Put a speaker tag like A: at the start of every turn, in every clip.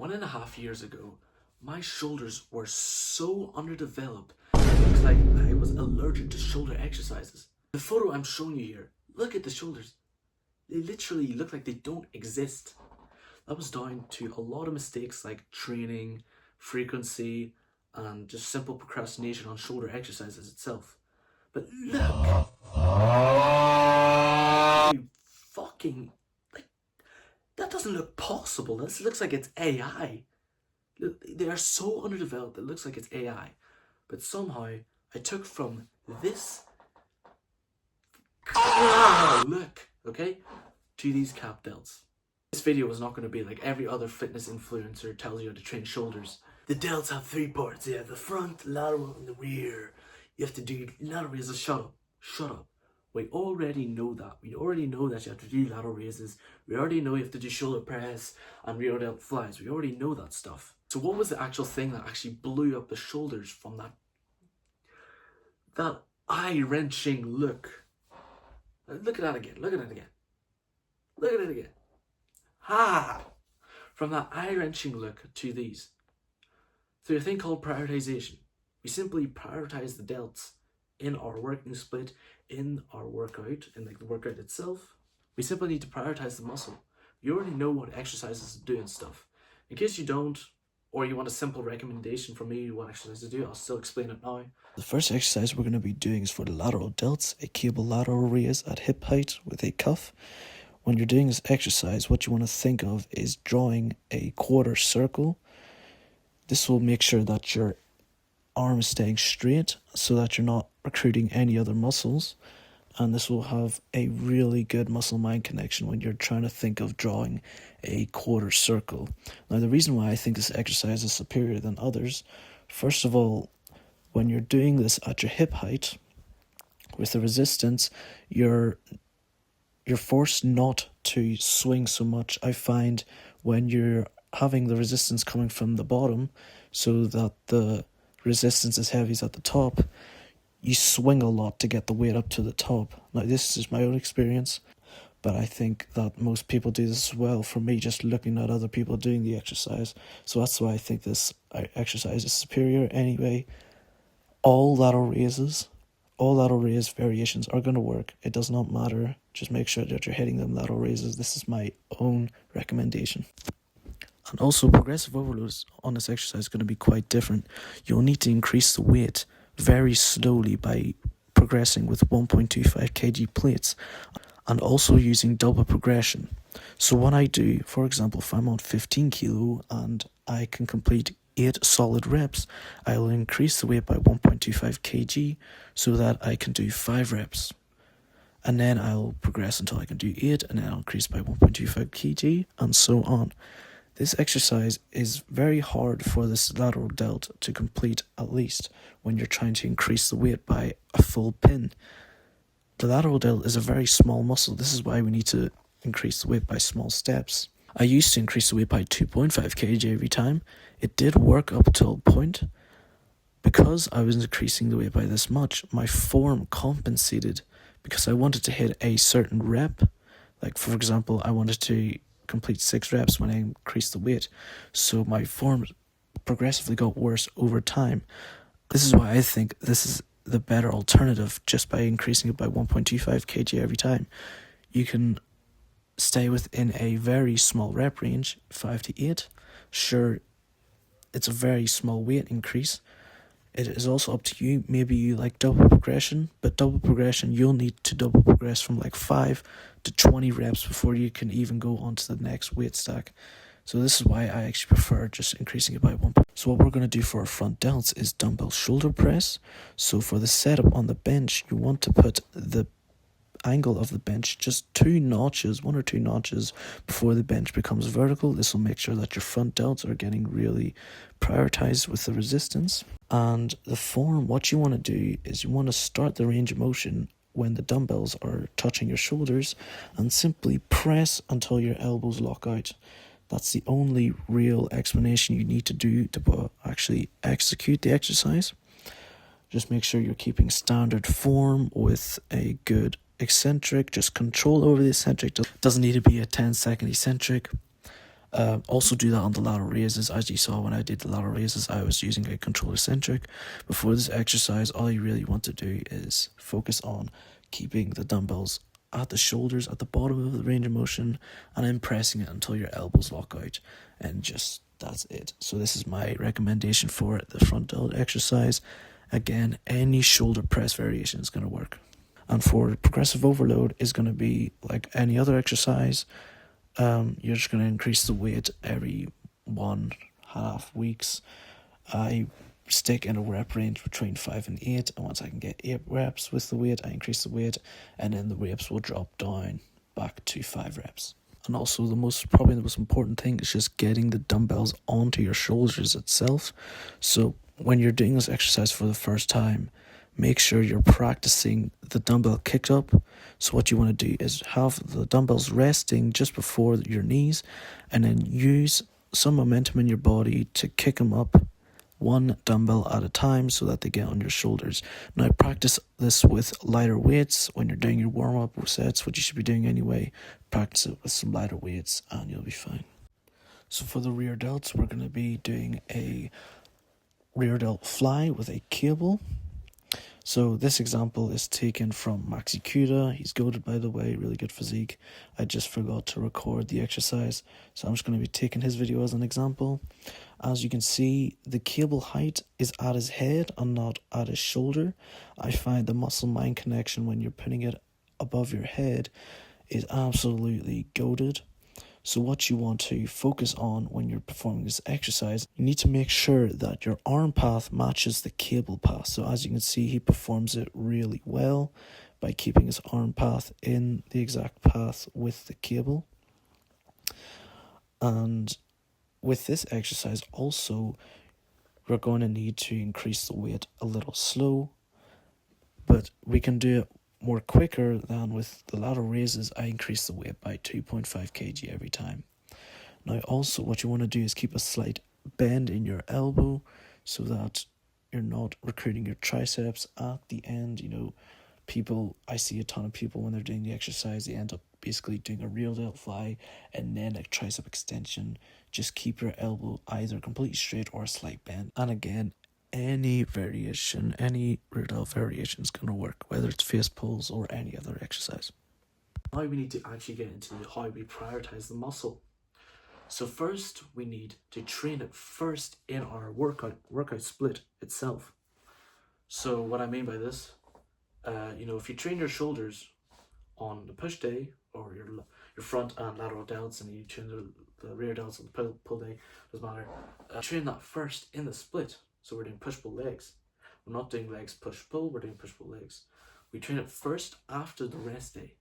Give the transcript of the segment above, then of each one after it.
A: 1.5 years ago, my shoulders were so underdeveloped, it looks like I was allergic to shoulder exercises. The photo I'm showing you here, look at the shoulders. They literally look like they don't exist. That was down to a lot of mistakes like training, frequency, and just simple procrastination on shoulder exercises itself. But look! You fucking... like, that doesn't look possible. This looks like it's AI. They are so underdeveloped, it looks like it's AI. But somehow, I took from this... look, okay? To these cap delts. This video is not going to be like every other fitness influencer tells you how to train shoulders. The delts have 3 parts. They have the front, lateral, and the rear. You have to do lateral raises. Shut up. Shut up. We already know that. We already know that you have to do lateral raises. We already know you have to do shoulder press and rear delt flies. We already know that stuff. So what was the actual thing that actually blew up the shoulders from that eye-wrenching look? Look at that again. Look at it again. Look at it again. Ha! From that eye-wrenching look to these. Through a thing called prioritization. We simply prioritize the delts in our working split, in our workout, in like the workout itself. We simply need to prioritize the muscle. You already know what exercises to do and stuff. In case you don't, or you want a simple recommendation from me what exercise to do, I'll still explain it now.
B: The first exercise we're going to be doing is for the lateral delts, a cable lateral raise at hip height with a cuff. When you're doing this exercise, what you want to think of is drawing a quarter circle. This will make sure that your arm is staying straight so that you're not recruiting any other muscles. And this will have a really good muscle-mind connection when you're trying to think of drawing a quarter circle. Now, the reason why I think this exercise is superior than others, first of all, when you're doing this at your hip height, with the resistance, you're forced not to swing so much. I find when you're having the resistance coming from the bottom, so that the resistance is heaviest at the top, you swing a lot to get the weight up to the top. Now, this is my own experience, but I think that most people do this as well, from me just looking at other people doing the exercise. So that's why I think this exercise is superior. Anyway, all lateral raise variations are going to work. It does not matter. Just make sure that you're hitting them lateral raises. This is my own recommendation. And also, progressive overloads on this exercise is going to be quite different. You'll need to increase the weight very slowly by progressing with 1.25 kg plates and also using double progression. So what I do, for example, if I'm on 15 kilo and I can complete 8 solid reps, I will increase the weight by 1.25 kg so that I can do 5 reps. And then I'll progress until I can do 8, and then I'll increase by 1.25 kg, and so on. This exercise is very hard for this lateral delt to complete, at least when you're trying to increase the weight by a full pin. The lateral delt is a very small muscle. This is why we need to increase the weight by small steps. I used to increase the weight by 2.5 kg every time. It did work up till a point. Because I was increasing the weight by this much, my form compensated because I wanted to hit a certain rep. Like, for example, I wanted to complete 6 reps when I increased the weight. So my form progressively got worse over time. This is why I think this is the better alternative, just by increasing it by 1.25 kg every time. You can stay within a very small rep range, 5 to 8. Sure, it's a very small weight increase. It is also up to you. Maybe you like double progression, but double progression, you'll need to double progress from like 5 to 20 reps before you can even go on to the next weight stack. So this is why I actually prefer just increasing it by 1. So what we're going to do for our front delts is dumbbell shoulder press. So for the setup on the bench, you want to put the angle of the bench just 2 notches, 1 or 2 notches before the bench becomes vertical. This will make sure that your front delts are getting really prioritized with the resistance. And the form, what you want to do is you want to start the range of motion when the dumbbells are touching your shoulders and simply press until your elbows lock out. That's the only real explanation you need to do to actually execute the exercise. Just make sure you're keeping standard form with a good eccentric. Just control over the eccentric. Doesn't need to be a 10-second eccentric. Also do that on the lateral raises. As you saw when I did the lateral raises, I was using a controller centric. Before this exercise, all you really want to do is focus on keeping the dumbbells at the shoulders at the bottom of the range of motion, and then pressing it until your elbows lock out, and just that's it. So this is my recommendation for the front delt exercise. Again, any shoulder press variation is going to work. And for progressive overload is going to be like any other exercise. You're just going to increase the weight every 1.5 weeks. I stick in a rep range between 5 and 8, and once I can get 8 reps with the weight, I increase the weight, and then the reps will drop down back to 5 reps. And also probably the most important thing is just getting the dumbbells onto your shoulders itself. So when you're doing this exercise for the first time, make sure you're practicing the dumbbell kick up. So what you want to do is have the dumbbells resting just before your knees, and then use some momentum in your body to kick them up one dumbbell at a time so that they get on your shoulders. Now practice this with lighter weights when you're doing your warm-up sets, which you should be doing anyway. Practice it with some lighter weights and you'll be fine. So for the rear delts, we're going to be doing a rear delt fly with a cable. So this example is taken from Maxi Kuda. He's goated, by the way, really good physique. I just forgot to record the exercise, so I'm just going to be taking his video as an example. As you can see, the cable height is at his head and not at his shoulder. I find the muscle-mind connection when you're putting it above your head is absolutely goated. So what you want to focus on when you're performing this exercise, you need to make sure that your arm path matches the cable path. So as you can see, he performs it really well by keeping his arm path in the exact path with the cable. And with this exercise also, we're going to need to increase the weight a little slow, but we can do it more quicker than with the lateral raises. I increase the weight by 2.5 kg every time. Now also what you want to do is keep a slight bend in your elbow so that you're not recruiting your triceps at the end. I see a ton of people when they're doing the exercise, they end up basically doing a rear delt fly and then a tricep extension. Just keep your elbow either completely straight or a slight bend. And again, any variation, any rear delt variation is going to work, whether it's face pulls or any other exercise.
A: Now we need to actually get into how we prioritize the muscle. So first we need to train it first in our workout split itself. So what I mean by this, if you train your shoulders on the push day, or your front and lateral delts, and you train the rear delts on the pull day, doesn't matter. Train that first in the split. So we're doing push-pull legs. We're not doing legs push-pull, we're doing push-pull legs. We train it first after the rest day.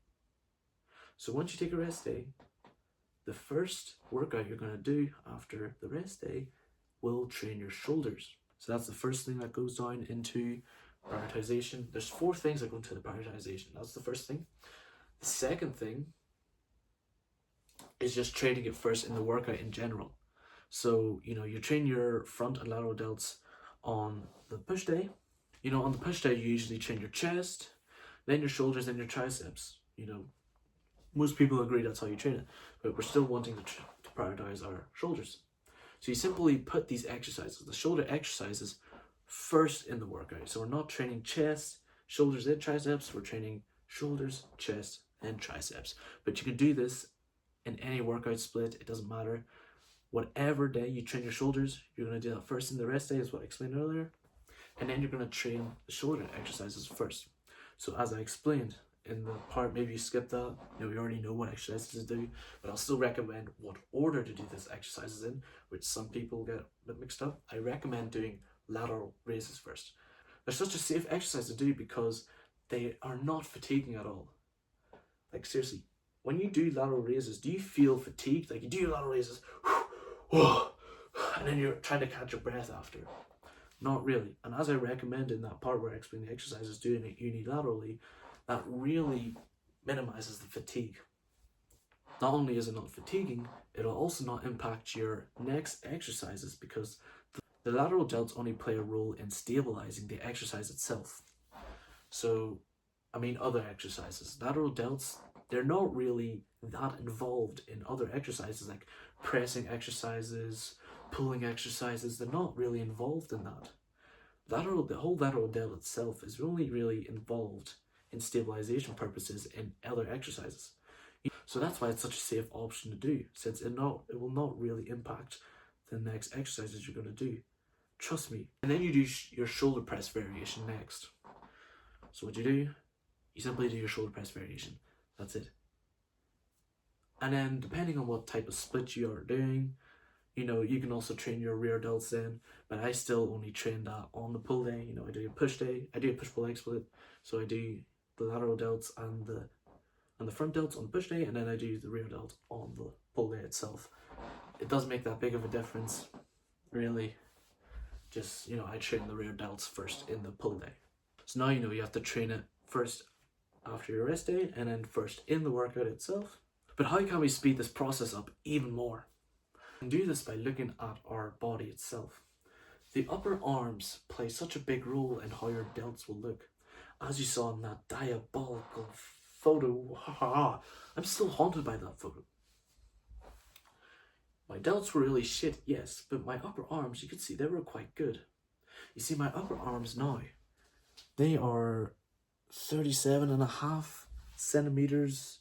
A: So once you take a rest day, the first workout you're going to do after the rest day will train your shoulders. So that's the first thing that goes down into prioritization. There's 4 things that go into the prioritization. That's the first thing. The second thing is just training it first in the workout in general. So, you train your front and lateral delts on the push day. On the push day, you usually train your chest, then your shoulders, then your triceps. Most people agree that's how you train it, but we're still wanting to prioritize our shoulders. So you simply put these exercises, the shoulder exercises, first in the workout. So we're not training chest, shoulders, then triceps. We're training shoulders, chest, and triceps. But you can do this in any workout split. It doesn't matter. Whatever day you train your shoulders, you're going to do that first in the rest day, is what I explained earlier. And then you're going to train the shoulder exercises first. So as I explained in the part, maybe you skip that, we already know what exercises to do, but I'll still recommend what order to do this exercises in, which some people get a bit mixed up. I recommend doing lateral raises first. They're such a safe exercise to do because they are not fatiguing at all. Like seriously, when you do lateral raises, do you feel fatigued? Like you do your lateral raises, and then you're trying to catch your breath after. Not really. And as I recommend in that part where I explain the exercises doing it unilaterally, that really minimizes the fatigue. Not only is it not fatiguing, it'll also not impact your next exercises because the lateral delts only play a role in stabilizing the exercise itself. So, other exercises, lateral delts, they're not really that involved in other exercises like pressing exercises, pulling exercises. They're not really involved in that. The whole lateral delt itself is only really involved in stabilization purposes in other exercises. So that's why it's such a safe option to do, since it will not really impact the next exercises you're going to do. Trust me. And then you do your shoulder press variation next. So what you simply do your shoulder press variation. That's it. And then depending on what type of split you are doing, you can also train your rear delts then, but I still only train that on the pull day. I do a push day, I do a push-pull leg split, so I do the lateral delts and the front delts on the push day, and then I do the rear delt on the pull day itself. It doesn't make that big of a difference, really. Just, I train the rear delts first in the pull day. So now you have to train it first after your rest day, and then first in the workout itself. But how can we speed this process up even more? We can do this by looking at our body itself. The upper arms play such a big role in how your delts will look. As you saw in that diabolical photo, I'm still haunted by that photo. My delts were really shit, yes, but my upper arms, you could see they were quite good. You see, my upper arms now, they are 37.5 centimeters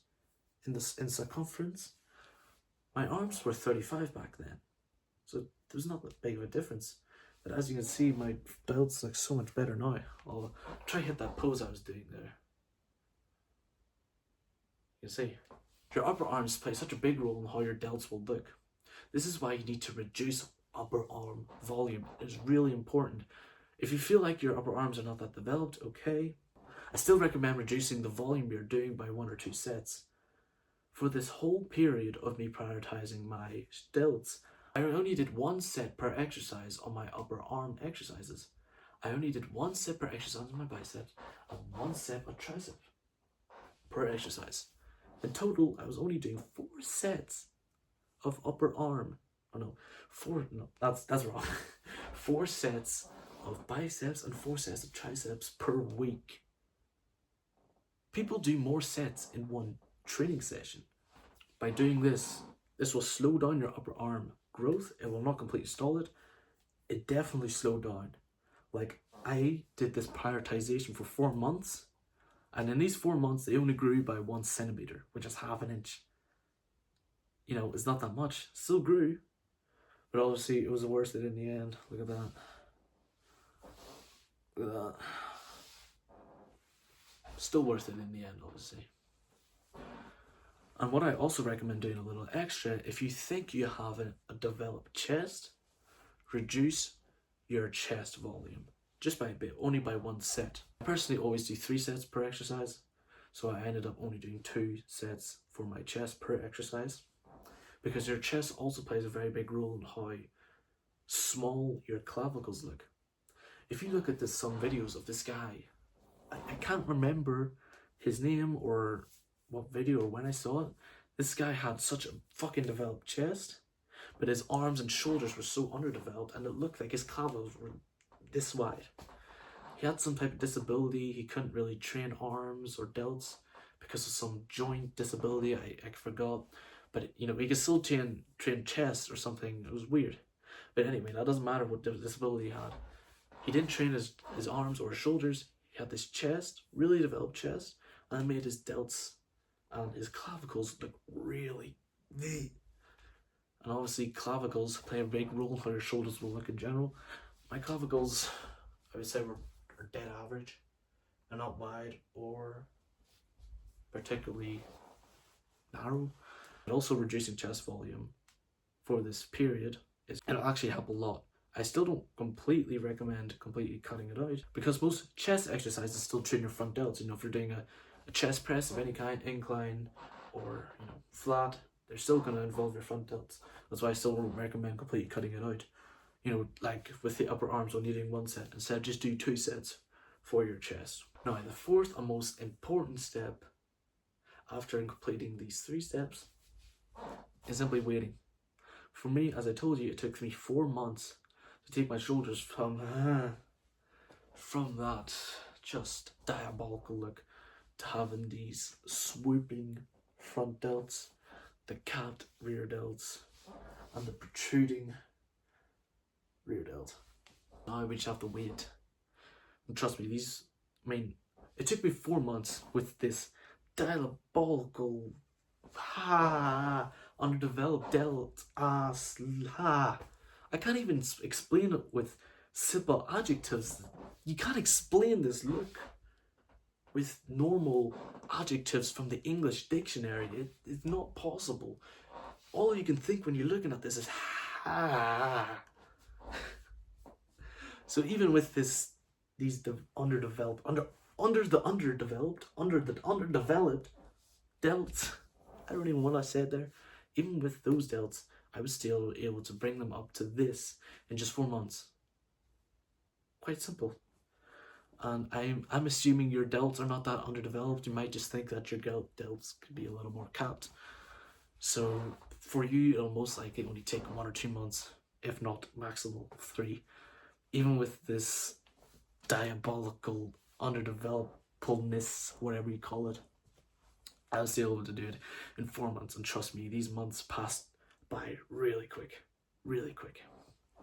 A: in circumference. My arms were 35 back then, so there was not that big of a difference. But as you can see, my delts look so much better now. I'll try to hit that pose I was doing there. You can see, your upper arms play such a big role in how your delts will look. This is why you need to reduce upper arm volume. It's really important. If you feel like your upper arms are not that developed, okay. I still recommend reducing the volume you're doing by 1 or 2 sets. For this whole period of me prioritizing my delts, I only did 1 set per exercise on my upper arm exercises. I only did 1 set per exercise on my bicep and 1 set on tricep per exercise. In total, I was only doing 4 sets of upper arm. That's wrong. 4 sets of biceps and 4 sets of triceps per week. People do more sets in 1 training session. By doing this will slow down your upper arm growth. It will not completely stall it. It definitely slowed down. Like, I did this prioritization for 4 months, and in these 4 months they only grew by 1 centimeter, which is half an inch. It's not that much. Still grew, but obviously it was worth it in the end. Look at that. Look at that. Still worth it in the end, obviously. And what I also recommend doing a little extra, if you think you have a developed chest, reduce your chest volume just by a bit, only by 1 set. I personally always do 3 sets per exercise, so I ended up only doing 2 sets for my chest per exercise, because your chest also plays a very big role in how small your clavicles look. If you look at some videos of this guy, I can't remember his name or what video or when I saw it. This guy had such a fucking developed chest, but his arms and shoulders were so underdeveloped, and it looked like his clavicles were this wide. He had some type of disability. He couldn't really train arms or delts because of some joint disability. I forgot, but he could still train chest or something. It was weird, but anyway, that doesn't matter what disability he had. He didn't train his arms or his shoulders. He had this chest, really developed chest, and it made his delts and his clavicles look really neat. And obviously clavicles play a big role in how your shoulders will look in general. My clavicles, I would say, are dead average. They're not wide or particularly narrow. But also reducing chest volume for this period, it'll actually help a lot. I still don't completely recommend completely cutting it out, because most chest exercises still train your front delts. If you're doing a chest press of any kind, incline or flat, they're still going to involve your front delts. That's why I still don't recommend completely cutting it out. Like with the upper arms, only doing 1 set. Instead, just do 2 sets for your chest. Now, the 4th and most important step after completing these 3 steps is simply waiting. For me, as I told you, it took me 4 months to take my shoulders from that just diabolical look to having these swooping front delts, the capped rear delts, and the protruding rear delt. Now we just have to wait. And trust me, it took me 4 months with this diabolical underdeveloped delt I can't even explain it with simple adjectives. You can't explain this look with normal adjectives from the English dictionary. It's not possible. All you can think when you're looking at this is So even with these underdeveloped delts, I don't even know what I said there. Even with those delts, I was still able to bring them up to this in just 4 months. Quite simple. And I'm assuming your delts are not that underdeveloped. You might just think that your delts could be a little more capped. So for you, it'll most likely only take 1 or 2 months, if not maximum 3. Even with this diabolical underdevelopedness, whatever you call it, I was still able to do it in 4 months. And trust me, these months passed by really quick, really quick.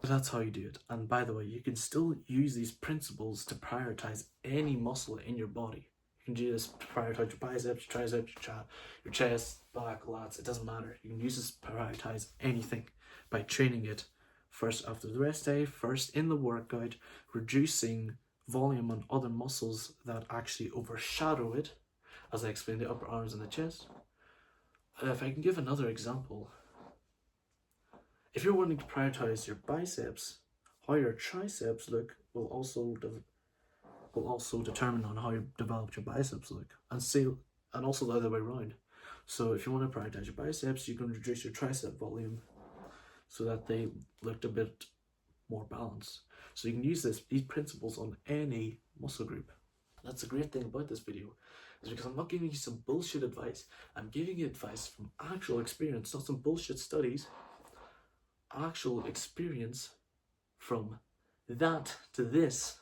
A: That's how you do it. And by the way, you can still use these principles to prioritize any muscle in your body. You can do this to prioritize your biceps, your triceps, your chest, back, lats. It doesn't matter. You can use this to prioritize anything by training it first after the rest day, first in the workout, reducing volume on other muscles that actually overshadow it, as I explained, the upper arms and the chest. If I can give another example, if you're wanting to prioritize your biceps, how your triceps look will also determine on how you develop your biceps look, and also the other way around. So if you want to prioritize your biceps, you can reduce your tricep volume so that they looked a bit more balanced. So you can use these principles on any muscle group. That's the great thing about this video, is because I'm not giving you some bullshit advice. I'm giving you advice from actual experience, not some bullshit studies. Actual experience from that to this,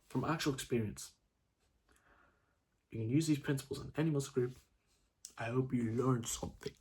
A: from actual experience. You can use these principles on any muscle group. I hope you learned something.